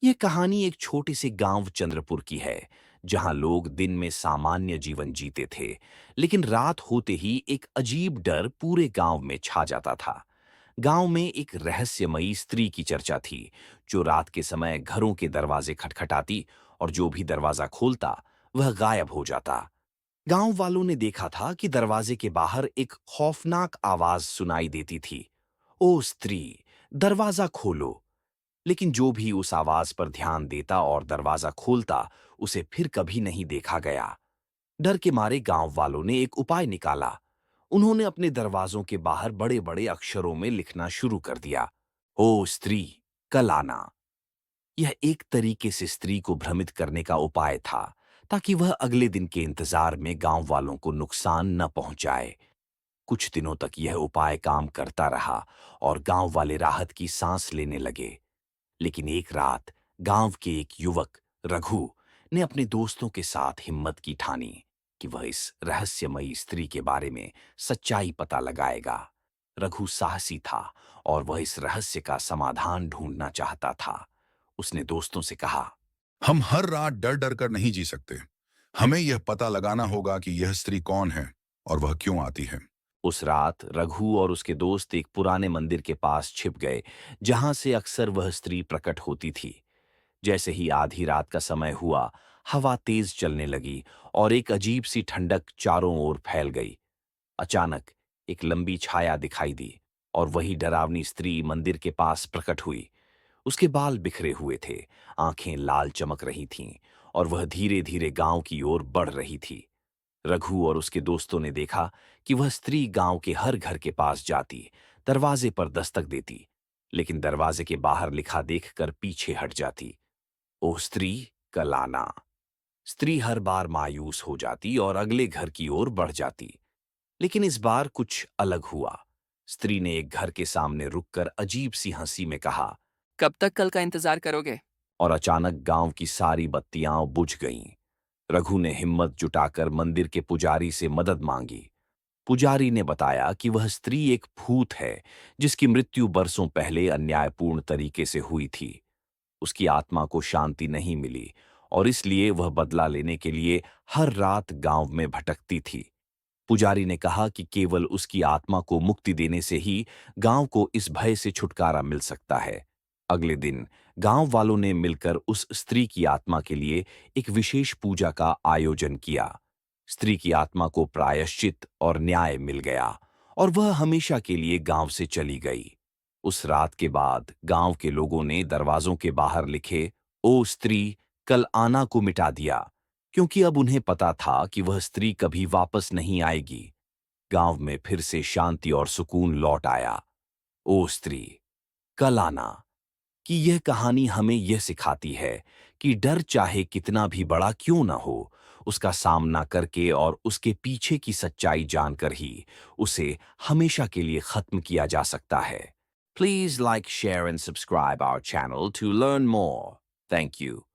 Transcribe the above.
यह कहानी एक छोटे से गांव चंद्रपुर की है, जहां लोग दिन में सामान्य जीवन जीते थे, लेकिन रात होते ही एक अजीब डर पूरे गांव में छा जाता था। गांव में एक रहस्यमयी स्त्री की चर्चा थी, जो रात के समय घरों के दरवाजे खटखटाती और जो भी दरवाजा खोलता, वह गायब हो जाता। गांव वालों ने देखा था कि दरवाजे के बाहर एक खौफनाक आवाज सुनाई देती थी, ओ स्त्री, दरवाजा खोलो। लेकिन जो भी उस आवाज पर ध्यान देता और दरवाजा खोलता, उसे फिर कभी नहीं देखा गया। डर के मारे गांव वालों ने एक उपाय निकाला। उन्होंने अपने दरवाजों के बाहर बड़े बड़े अक्षरों में लिखना शुरू कर दिया, ओ स्त्री, कल आना। यह एक तरीके से स्त्री को भ्रमित करने का उपाय था, ताकि वह अगले दिन के इंतजार में गांव वालों को नुकसान न पहुंचाए। कुछ दिनों तक यह उपाय काम करता रहा और गांव वाले राहत की सांस लेने लगे। लेकिन एक रात गांव के एक युवक, रघु, ने अपने दोस्तों के साथ हिम्मत की ठानी कि वह इस रहस्यमयी स्त्री के बारे में सच्चाई पता लगाएगा। रघु साहसी था और वह इस रहस्य का समाधान ढूंढना चाहता था। उसने दोस्तों से कहा, हम हर रात डर डर कर नहीं जी सकते। हमें यह पता लगाना होगा कि यह स्त्री कौन है और वह क्यों आती है। उस रात रघु और उसके दोस्त एक पुराने मंदिर के पास छिप गए, जहां से अक्सर वह स्त्री प्रकट होती थी। जैसे ही आधी रात का समय हुआ, हवा तेज चलने लगी और एक अजीब सी ठंडक चारों ओर फैल गई। अचानक एक लंबी छाया दिखाई दी और वही डरावनी स्त्री मंदिर के पास प्रकट हुई। उसके बाल बिखरे हुए थे, आंखें लाल चमक रही थीं और वह धीरे धीरे गांव की ओर बढ़ रही थी। रघु और उसके दोस्तों ने देखा कि वह स्त्री गांव के हर घर के पास जाती, दरवाजे पर दस्तक देती, लेकिन दरवाजे के बाहर लिखा देखकर पीछे हट जाती, ओ स्त्री, कल आना। स्त्री हर बार मायूस हो जाती और अगले घर की ओर बढ़ जाती। लेकिन इस बार कुछ अलग हुआ। स्त्री ने एक घर के सामने रुककर अजीब सी हंसी में कहा, कब तक कल का इंतजार करोगे? और अचानक गांव की सारी बत्तियां बुझ गईं। रघु ने हिम्मत जुटाकर मंदिर के पुजारी से मदद मांगी। पुजारी ने बताया कि वह स्त्री एक भूत है, जिसकी मृत्यु बरसों पहले अन्यायपूर्ण तरीके से हुई थी। उसकी आत्मा को शांति नहीं मिली और इसलिए वह बदला लेने के लिए हर रात गांव में भटकती थी। पुजारी ने कहा कि केवल उसकी आत्मा को मुक्ति देने से ही गांव को इस भय से छुटकारा मिल सकता है। अगले दिन गांव वालों ने मिलकर उस स्त्री की आत्मा के लिए एक विशेष पूजा का आयोजन किया। स्त्री की आत्मा को प्रायश्चित और न्याय मिल गया और वह हमेशा के लिए गांव से चली गई। उस रात के बाद गांव के लोगों ने दरवाजों के बाहर लिखे, ओ स्त्री, कल आना को मिटा दिया, क्योंकि अब उन्हें पता था कि वह स्त्री कभी वापस नहीं आएगी। गांव में फिर से शांति और सुकून लौट आया। ओ स्त्री, कल आना कि यह कहानी हमें यह सिखाती है कि डर चाहे कितना भी बड़ा क्यों न हो, उसका सामना करके और उसके पीछे की सच्चाई जानकर ही उसे हमेशा के लिए खत्म किया जा सकता है। Please like, share and subscribe our channel to learn more. Thank you.